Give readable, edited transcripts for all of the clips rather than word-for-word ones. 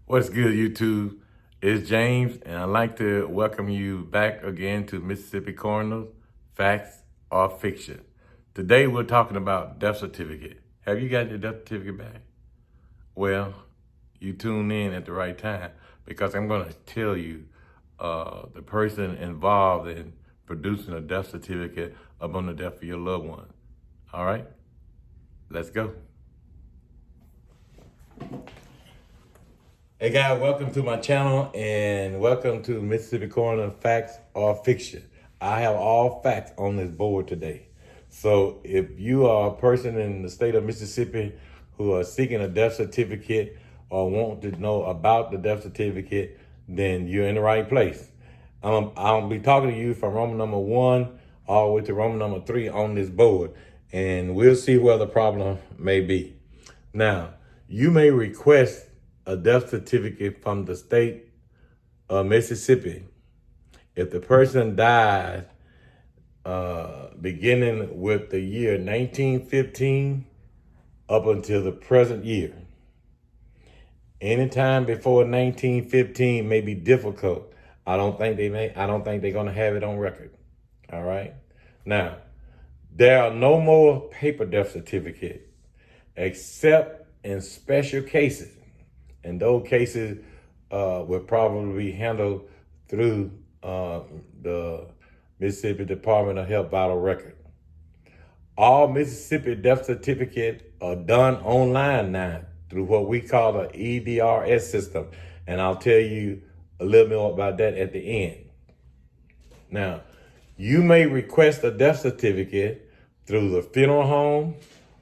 What's good, YouTube? It's James, and I'd like to welcome you back again to Mississippi Coroner, Facts or Fiction. Today we're talking about death certificate. Have you got your death certificate back? Well, you tuned in at the right time because I'm going to tell you the person involved in producing a death certificate upon the death of your loved one. All right, let's go. Hey guys, welcome to my channel and welcome to Mississippi Coroner Facts or Fiction. I have all facts on this board today. So if you are a person in the state of Mississippi who are seeking a death certificate or want to know about the death certificate, then you're in the right place. I'll be talking to you from Roman number 1 all the way to Roman number 3 on this board, and we'll see where the problem may be. Now, you may request a death certificate from the state of Mississippi if the person died beginning with the year 1915 up until the present year. Anytime before 1915 may be difficult. I don't think they're gonna have it on record. All right. Now, there are no more paper death certificate except in special cases. And those cases will probably be handled through the Mississippi Department of Health Vital Record. All Mississippi death certificates are done online now through what we call the EDRS system. And I'll tell you a little more about that at the end. Now, you may request a death certificate through the funeral home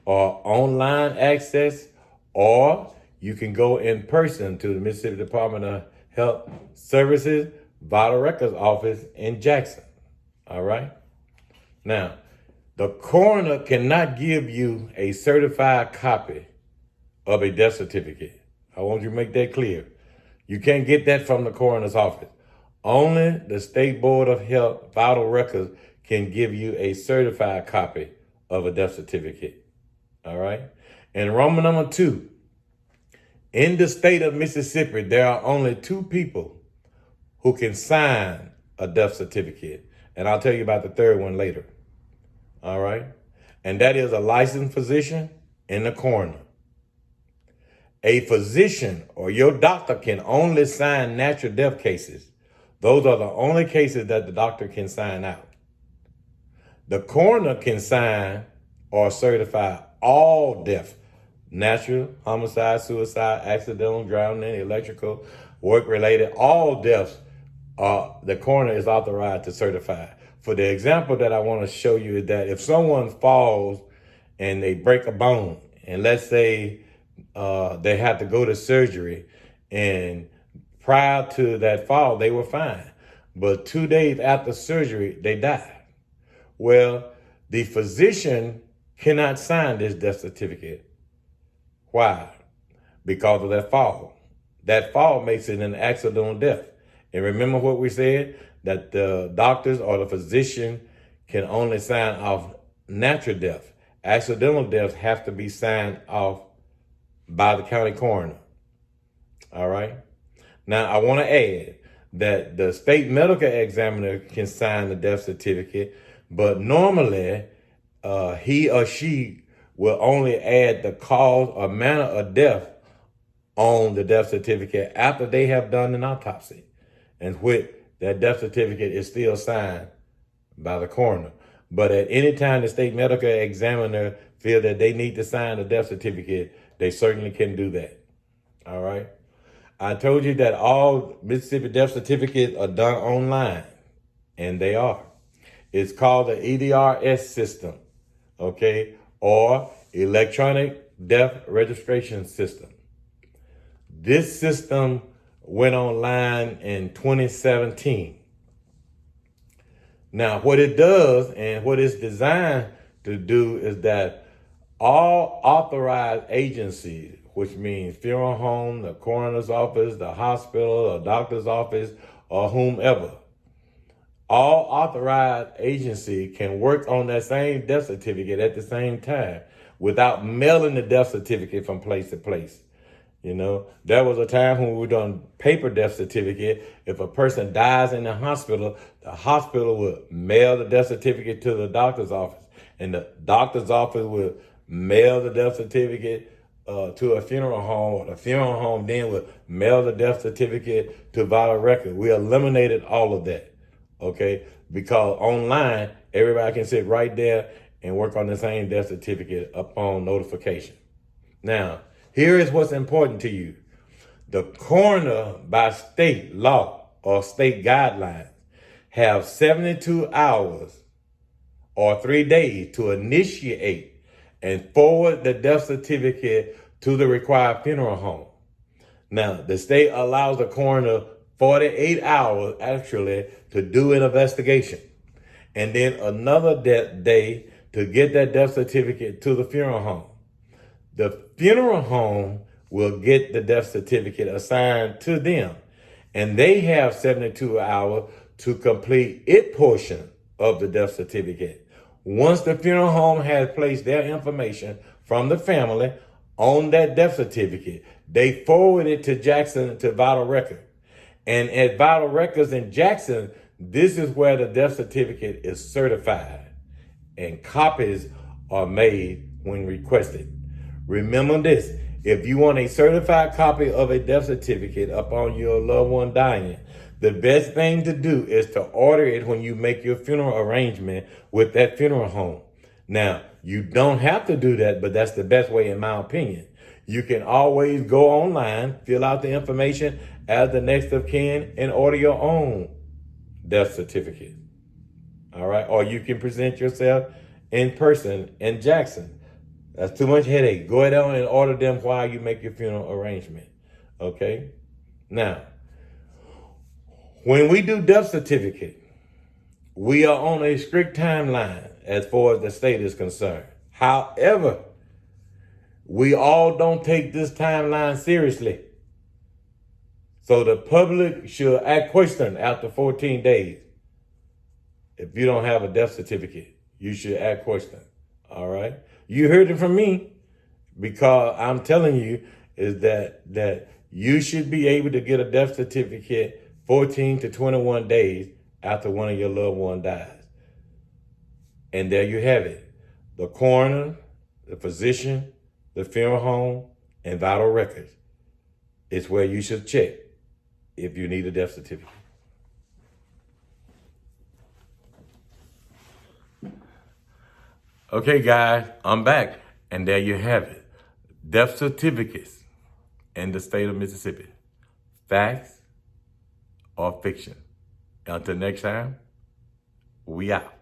or online access, or you can go in person to the Mississippi Department of Health Services Vital Records office in Jackson. All right. Now, the coroner cannot give you a certified copy of a death certificate. I want you to make that clear. You can't get that from the coroner's office. Only the State Board of Health Vital Records can give you a certified copy of a death certificate. All right. And Roman number 2, in the state of Mississippi, there are only 2 people who can sign a death certificate. And I'll tell you about the third one later. All right. And that is a licensed physician and the coroner. A physician or your doctor can only sign natural death cases. Those are the only cases that the doctor can sign out. The coroner can sign or certify all death: natural, homicide, suicide, accidental, drowning, electrical, work-related, all deaths. The coroner is authorized to certify. For the example that I want to show you is that if someone falls and they break a bone, and let's say they have to go to surgery, and prior to that fall, they were fine. But 2 days after surgery, they died. Well, the physician cannot sign this death certificate. Why? Because of that fall. That fall makes it an accidental death. And remember what we said? That the doctors or the physician can only sign off natural death. Accidental deaths have to be signed off by the county coroner. All right. Now, I want to add that the state medical examiner can sign the death certificate, but normally he or she will only add the cause or manner of death on the death certificate after they have done an autopsy, and which that death certificate is still signed by the coroner. But at any time the state medical examiner feel that they need to sign the death certificate, they certainly can do that. All right. I told you that all Mississippi death certificates are done online, and they are. It's called the EDRS system, okay, or electronic death registration system. This system went online in 2017. Now, what it does and what it's designed to do is that all authorized agencies, which means funeral home, the coroner's office, the hospital, the doctor's office, or whomever, all authorized agencies can work on that same death certificate at the same time without mailing the death certificate from place to place. You know, there was a time when we were doing paper death certificate. If a person dies in the hospital would mail the death certificate to the doctor's office, and the doctor's office would mail the death certificate to a funeral home, or the funeral home then would mail the death certificate to vital record. We eliminated all of that, okay? Because online, everybody can sit right there and work on the same death certificate upon notification. Now, here is what's important to you. The coroner, by state law or state guidelines, have 72 hours or 3 days to initiate and forward the death certificate to the required funeral home. Now, the state allows the coroner 48 hours actually to do an investigation, and then another day to get that death certificate to the funeral home. The funeral home will get the death certificate assigned to them, and they have 72 hours to complete its portion of the death certificate. Once the funeral home has placed their information from the family on that death certificate, they forward it to Jackson to Vital Record. And at Vital Records in Jackson, this is where the death certificate is certified, and copies are made when requested. Remember this, if you want a certified copy of a death certificate upon your loved one dying, the best thing to do is to order it when you make your funeral arrangement with that funeral home. Now, you don't have to do that, but that's the best way in my opinion. You can always go online, fill out the information as the next of kin, and order your own death certificate. All right? Or you can present yourself in person in Jackson. That's too much headache. Go ahead and order them while you make your funeral arrangement. Okay? Now, when we do death certificate, we are on a strict timeline as far as the state is concerned. However, we all don't take this timeline seriously. So the public should ask questions after 14 days. If you don't have a death certificate, you should ask questions. All right? You heard it from me, because I'm telling you is that you should be able to get a death certificate 14 to 21 days after one of your loved ones dies. And there you have it. The coroner, the physician, the funeral home, and vital records is where you should check if you need a death certificate. Okay, guys, I'm back. And there you have it. Death certificates in the state of Mississippi. Facts or fiction. Until next time, we out.